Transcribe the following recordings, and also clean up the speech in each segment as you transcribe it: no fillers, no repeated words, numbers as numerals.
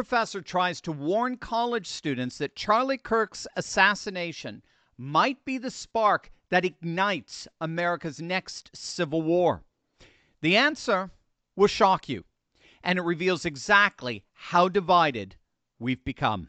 Professor tries to warn college students that Charlie Kirk's assassination might be the spark that ignites America's next civil war. The answer will shock you, and it reveals exactly how divided we've become.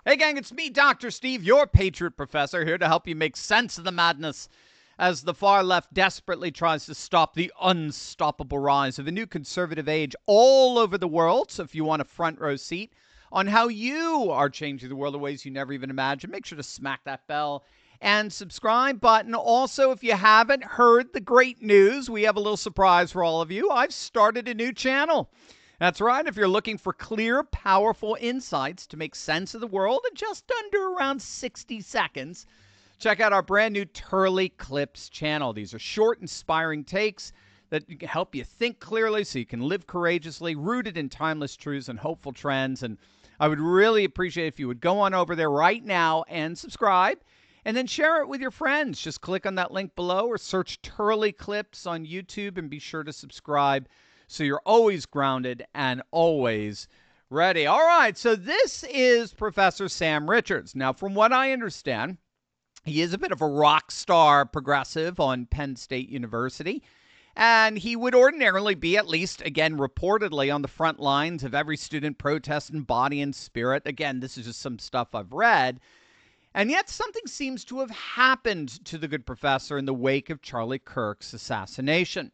Hey gang, it's me, Dr. Steve, your Patriot Professor, here to help you make sense of the madness as the far left desperately tries to stop the unstoppable rise of a new conservative age all over the world. So if you want a front row seat on how you are changing the world in ways you never even imagined, make sure to smack that bell and subscribe button. Also, if you haven't heard the great news, we have a little surprise for all of you. I've started a new channel. That's right. If you're looking for clear, powerful insights to make sense of the world in just under around 60 seconds, check out our brand new Turley Clips channel. These are short, inspiring takes that can help you think clearly so you can live courageously, rooted in timeless truths and hopeful trends. And I would really appreciate if you would go on over there right now and subscribe, and then share it with your friends. Just click on that link below or search Turley Clips on YouTube and be sure to subscribe so you're always grounded and always ready. All right, so this is Professor Sam Richards. Now, from what I understand, he is a bit of a rock star progressive on Penn State University, and he would ordinarily be, at least, again, reportedly, on the front lines of every student protest in body and spirit. Again, this is just some stuff I've read. And yet something seems to have happened to the good professor in the wake of Charlie Kirk's assassination.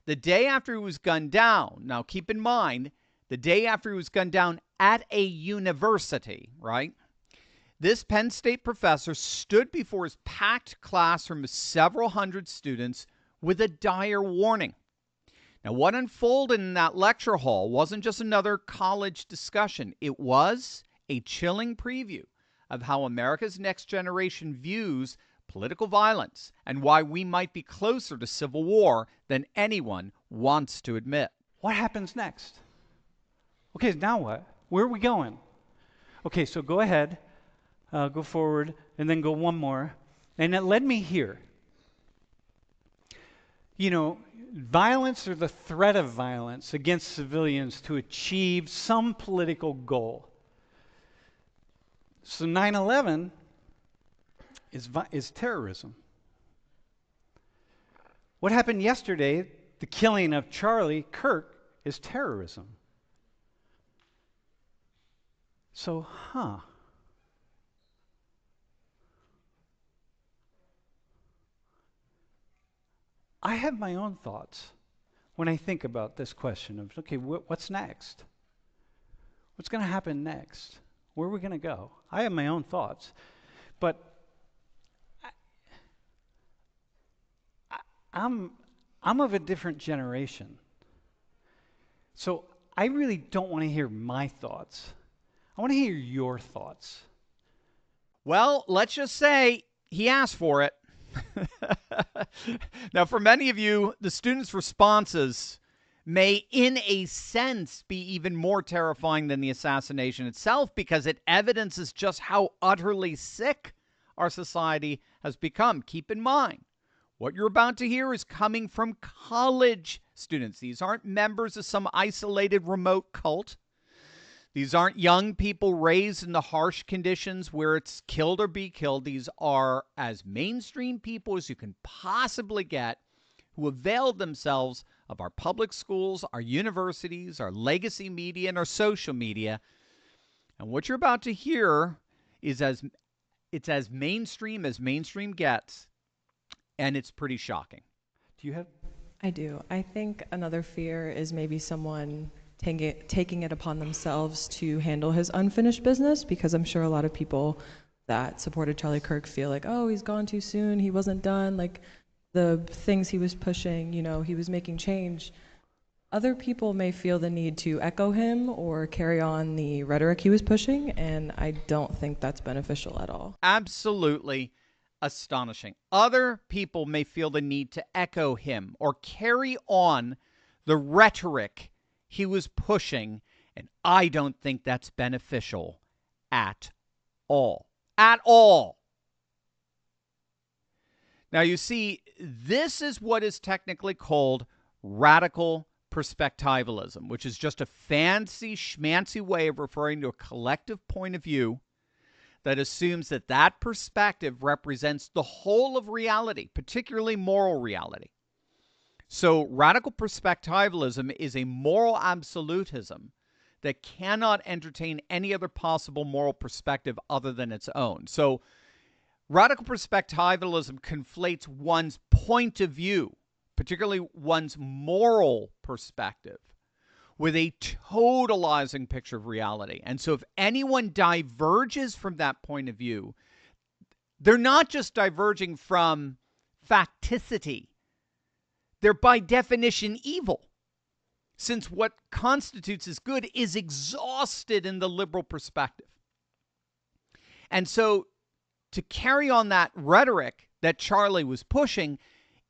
The day after he was gunned down, now keep in mind, the day after he was gunned down at a university, right? This Penn State professor stood before his packed classroom of several hundred students with a dire warning. Now, what unfolded in that lecture hall wasn't just another college discussion. It was a chilling preview of how America's next generation views political violence and why we might be closer to civil war than anyone wants to admit. What happens next? Okay, now what? Where are we going? Okay, so go ahead. Go forward, and then go one more. And it led me here. You know, violence or the threat of violence against civilians to achieve some political goal. So 9/11 is terrorism. What happened yesterday, the killing of Charlie Kirk, is terrorism. So, I have my own thoughts when I think about this question of, okay, what's next? What's going to happen next? Where are we going to go? I have my own thoughts. But I'm of a different generation. So I really don't want to hear my thoughts. I want to hear your thoughts. Well, let's just say he asked for it. Now, for many of you, the students' responses may, in a sense, be even more terrifying than the assassination itself because it evidences just how utterly sick our society has become. Keep in mind, what you're about to hear is coming from college students. These aren't members of some isolated remote cult. These aren't young people raised in the harsh conditions where it's killed or be killed. These are as mainstream people as you can possibly get who availed themselves of our public schools, our universities, our legacy media, and our social media. And what you're about to hear is as mainstream as mainstream gets, and it's pretty shocking. Do you have? I do. I think another fear is maybe someone taking it upon themselves to handle his unfinished business, because I'm sure a lot of people that supported Charlie Kirk feel like, oh, he's gone too soon, he wasn't done, like the things he was pushing, you know, he was making change. Other people may feel the need to echo him or carry on the rhetoric he was pushing, and I don't think that's beneficial at all. Absolutely astonishing. Other people may feel the need to echo him or carry on the rhetoric he was pushing, and I don't think that's beneficial at all. At all. Now, you see, this is what is technically called radical perspectivalism, which is just a fancy schmancy way of referring to a collective point of view that assumes that that perspective represents the whole of reality, particularly moral reality. So radical perspectivalism is a moral absolutism that cannot entertain any other possible moral perspective other than its own. So radical perspectivalism conflates one's point of view, particularly one's moral perspective, with a totalizing picture of reality. And so if anyone diverges from that point of view, they're not just diverging from facticity. They're by definition evil, since what constitutes as good is exhausted in the liberal perspective. And so to carry on that rhetoric that Charlie was pushing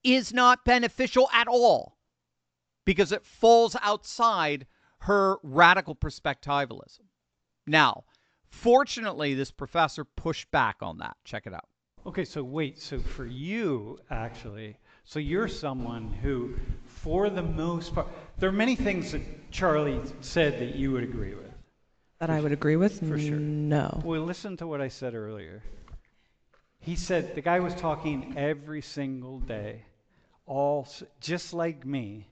is not beneficial at all, because it falls outside her radical perspectivalism. Now, fortunately, this professor pushed back on that. Check it out. Okay, so wait, so for you, actually, so you're someone who, for the most part, there are many things that Charlie said that you would agree with. That I would agree with? For sure. No. Well, listen to what I said earlier. He said the guy was talking every single day, all just like me.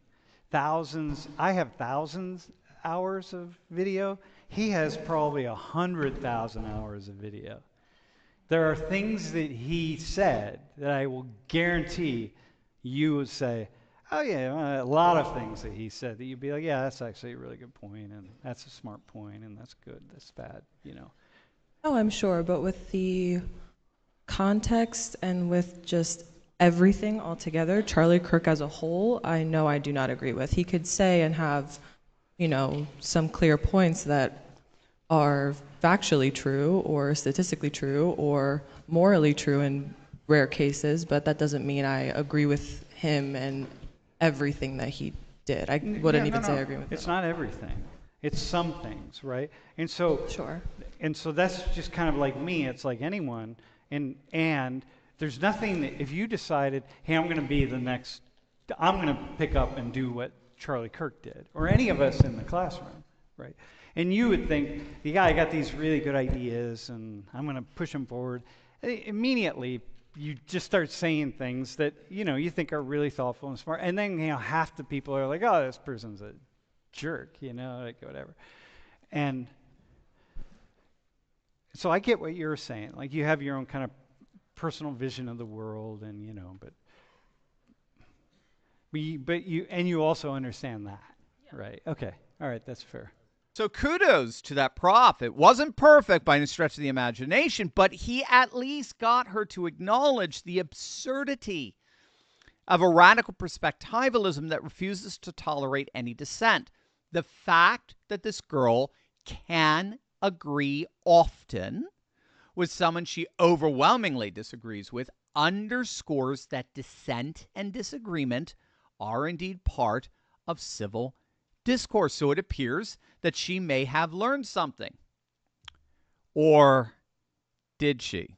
Thousands, I have thousands hours of video. He has probably 100,000 hours of video. There are things that he said that I will guarantee you would say, oh yeah, a lot of things that he said that you'd be like, yeah, that's actually a really good point, and that's a smart point, and that's good, that's bad, you know. Oh, I'm sure, but with the context and with just everything altogether, Charlie Kirk as a whole, I know I do not agree with. He could say and have, you know, some clear points that are factually true or statistically true or morally true in rare cases, but that doesn't mean I agree with him and everything that he did. I wouldn't even say I agree with him. It's not everything. It's some things, right? And so Sure. And so that's just kind of like me. It's like anyone. And there's nothing that if you decided, hey, I'm going to be the next, I'm going to pick up and do what Charlie Kirk did, or any of us in the classroom, right? And you would think, yeah, I got these really good ideas, and I'm going to push them forward. Immediately, you just start saying things that, you know, you think are really thoughtful and smart. And then, you know, half the people are like, oh, this person's a jerk, you know, like whatever. And so I get what you're saying. Like, you have your own kind of personal vision of the world, and, you know, but you also understand that, yeah. Right? Okay. All right. That's fair. So kudos to that prof. It wasn't perfect by any stretch of the imagination, but he at least got her to acknowledge the absurdity of a radical perspectivalism that refuses to tolerate any dissent. The fact that this girl can agree often with someone she overwhelmingly disagrees with underscores that dissent and disagreement are indeed part of civil discourse. So it appears that she may have learned something. Or did she?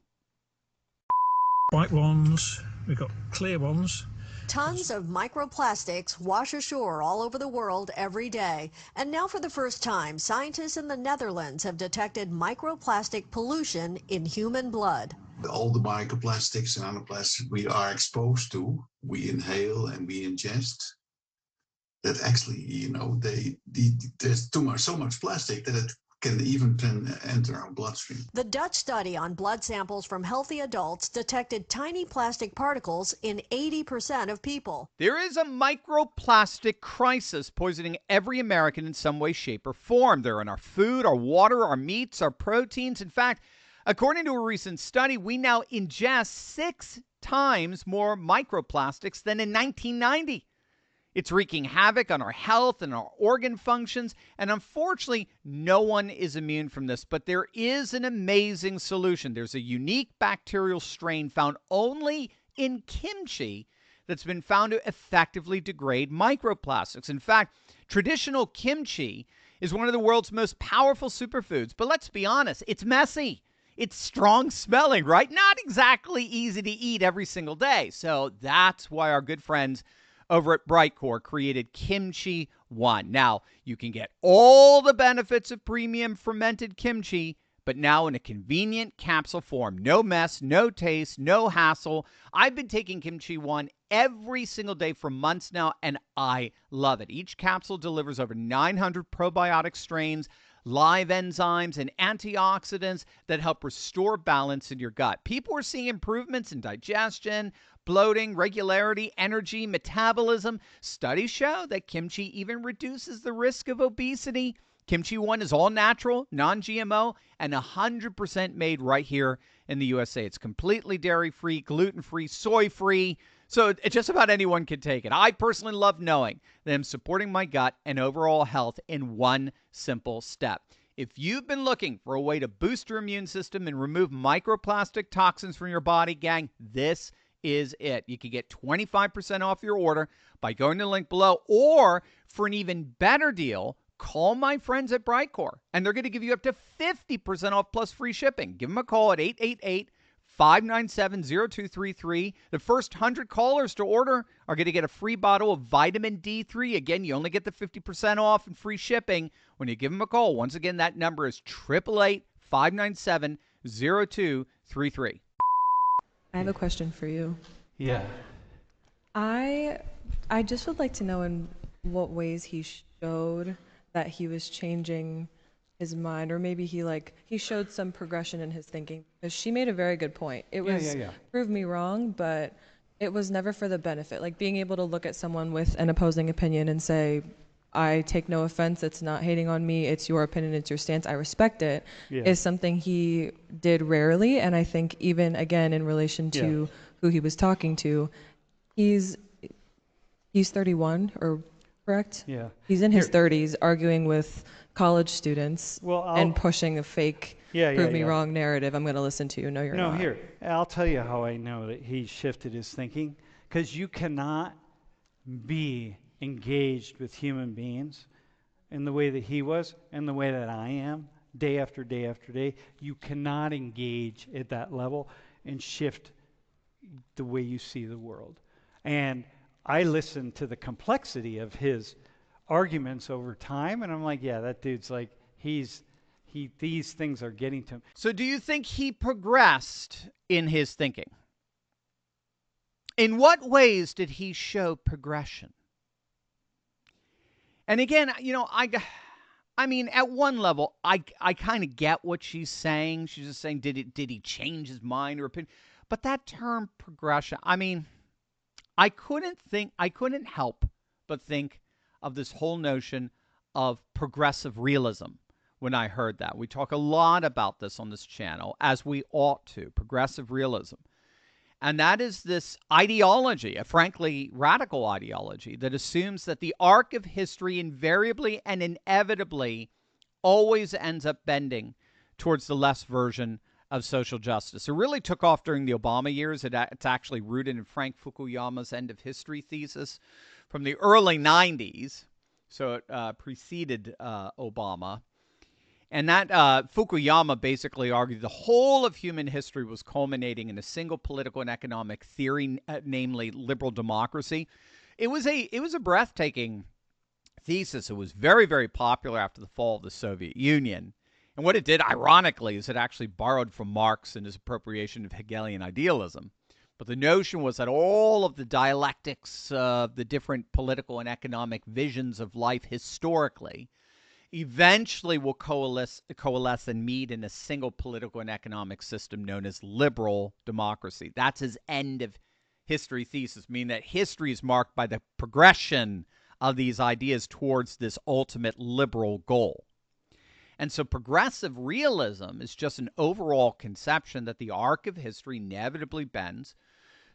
White ones, we've got clear ones. Tons of microplastics wash ashore all over the world every day. And now for the first time, scientists in the Netherlands have detected microplastic pollution in human blood. All the microplastics and nanoplastics we are exposed to, we inhale and we ingest, that actually, you know, there's so much plastic that it can even enter our bloodstream. The Dutch study on blood samples from healthy adults detected tiny plastic particles in 80% of people. There is a microplastic crisis poisoning every American in some way, shape, or form. They're in our food, our water, our meats, our proteins. In fact, according to a recent study, we now ingest 6 times more microplastics than in 1990. It's wreaking havoc on our health and our organ functions, and unfortunately, no one is immune from this. But there is an amazing solution. There's a unique bacterial strain found only in kimchi that's been found to effectively degrade microplastics. In fact, traditional kimchi is one of the world's most powerful superfoods. But let's be honest, it's messy. It's strong smelling, right? Not exactly easy to eat every single day. So that's why our good friends over at Brightcore created Kimchi one. Now, you can get all the benefits of premium fermented kimchi, but now in a convenient capsule form. No mess, no taste, no hassle. I've been taking Kimchi One every single day for months now, and I love it. Each capsule delivers over 900 probiotic strains, live enzymes, and antioxidants that help restore balance in your gut. People are seeing improvements in digestion, bloating, regularity, energy, metabolism. Studies show that kimchi even reduces the risk of obesity. Kimchi One is all natural, non-GMO, and 100% made right here in the USA. It's completely dairy-free, gluten-free, soy-free, so just about anyone can take it. I personally love knowing that I'm supporting my gut and overall health in one simple step. If you've been looking for a way to boost your immune system and remove microplastic toxins from your body, gang, this is it. You can get 25% off your order by going to the link below, or for an even better deal, call my friends at Brightcore, and they're going to give you up to 50% off plus free shipping. Give them a call at 888-597-0233. The first 100 callers to order are going to get a free bottle of vitamin D3. Again, you only get the 50% off and free shipping when you give them a call. Once again, that number is 888-597-0233. I have a question for you. Yeah. I just would like to know in what ways he showed that he was changing his mind, or maybe he showed some progression in his thinking. Because she made a very good point. It was prove me wrong, but it was never for the benefit. Like being able to look at someone with an opposing opinion and say, I take no offense, it's not hating on me, it's your opinion, it's your stance, I respect it, is something he did rarely. And I think even again in relation to who he was talking to, he's 31, or correct? Yeah. He's in his 30s arguing with college students and pushing a fake prove me wrong narrative. I'm going to listen to you. No, you're not. No, here. I'll tell you how I know that he shifted his thinking. Because you cannot be engaged with human beings in the way that he was and the way that I am, day after day after day. You cannot engage at that level and shift the way you see the world. And I listened to the complexity of his arguments over time, and I'm like, yeah, that dude's like, these things are getting to him. So do you think he progressed in his thinking? In what ways did he show progression? And again, I mean, at one level, I kind of get what she's saying. She's just saying, did he change his mind or opinion? But that term progression, I mean, I couldn't help but think of this whole notion of progressive realism when I heard that. We talk a lot about this on this channel, as we ought to, progressive realism. And that is this ideology, a frankly radical ideology, that assumes that the arc of history invariably and inevitably always ends up bending towards the left version of social justice. It really took off during the Obama years. It's actually rooted in Frank Fukuyama's end of history thesis from the early 90s. So it preceded Obama. And that Fukuyama basically argued the whole of human history was culminating in a single political and economic theory, namely liberal democracy. It was a breathtaking thesis. It was very, very popular after the fall of the Soviet Union. And what it did, ironically, is it actually borrowed from Marx and his appropriation of Hegelian idealism. But the notion was that all of the dialectics of the different political and economic visions of life historically eventually will coalesce and meet in a single political and economic system known as liberal democracy. That's his end of history thesis, meaning that history is marked by the progression of these ideas towards this ultimate liberal goal. And so progressive realism is just an overall conception that the arc of history inevitably bends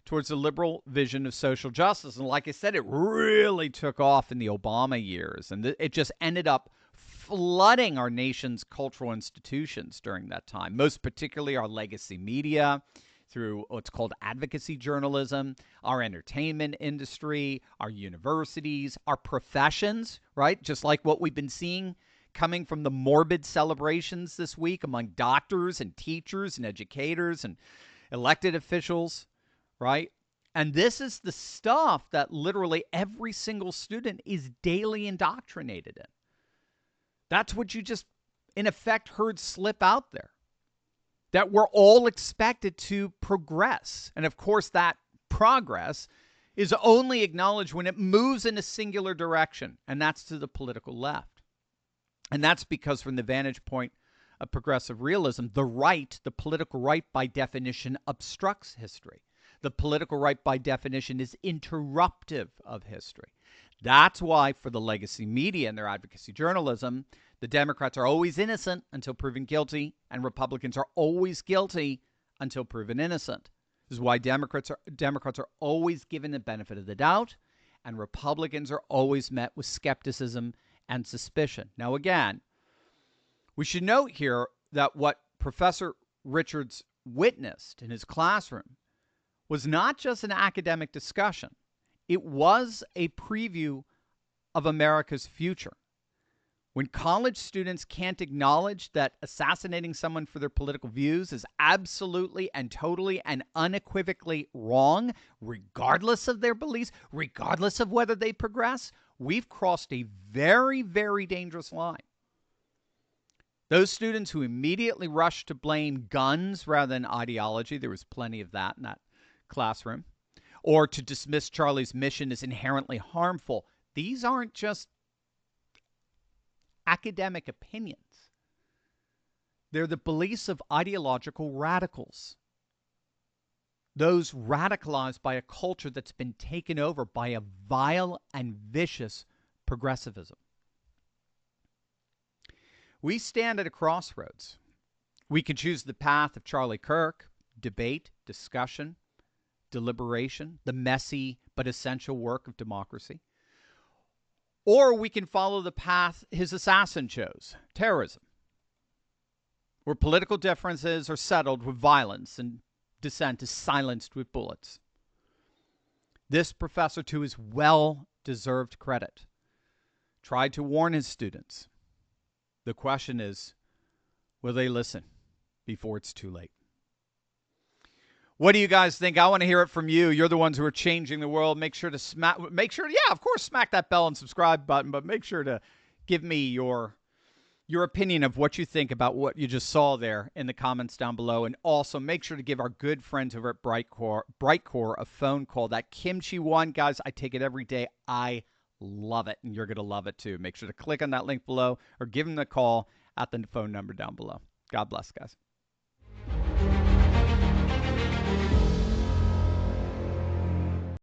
towards the liberal vision of social justice. And like I said, it really took off in the Obama years, and it just ended up flooding our nation's cultural institutions during that time, most particularly our legacy media through what's called advocacy journalism, our entertainment industry, our universities, our professions, right? Just like what we've been seeing coming from the morbid celebrations this week among doctors and teachers and educators and elected officials, right? And this is the stuff that literally every single student is daily indoctrinated in. That's what you just, in effect, heard slip out there. That we're all expected to progress. And of course, that progress is only acknowledged when it moves in a singular direction, and that's to the political left. And that's because from the vantage point of progressive realism, the right, the political right by definition, obstructs history. The political right by definition is interruptive of history. That's why for the legacy media and their advocacy journalism, the Democrats are always innocent until proven guilty, and Republicans are always guilty until proven innocent. This is why Democrats are always given the benefit of the doubt, and Republicans are always met with skepticism and suspicion. Now, again, we should note here that what Professor Richards witnessed in his classroom was not just an academic discussion. It was a preview of America's future. When college students can't acknowledge that assassinating someone for their political views is absolutely and totally and unequivocally wrong, regardless of their beliefs, regardless of whether they progress, we've crossed a very, very dangerous line. Those students who immediately rushed to blame guns rather than ideology, there was plenty of that in that classroom, or to dismiss Charlie's mission as inherently harmful, these aren't just academic opinions. They're the beliefs of ideological radicals. Those radicalized by a culture that's been taken over by a vile and vicious progressivism. We stand at a crossroads. We can choose the path of Charlie Kirk, debate, discussion, deliberation, the messy but essential work of democracy. Or we can follow the path his assassin chose, terrorism, where political differences are settled with violence and dissent is silenced with bullets. This professor, to his well-deserved credit, tried to warn his students. The question is, will they listen before it's too late? What do you guys think? I want to hear it from you. You're the ones who are changing the world. Make sure to smack that bell and subscribe button, but make sure to give me your opinion of what you think about what you just saw there in the comments down below. And also make sure to give our good friends over at Brightcore a phone call. That Kimchi one, guys, I take it every day. I love it, and you're going to love it too. Make sure to click on that link below or give them a call at the phone number down below. God bless, guys.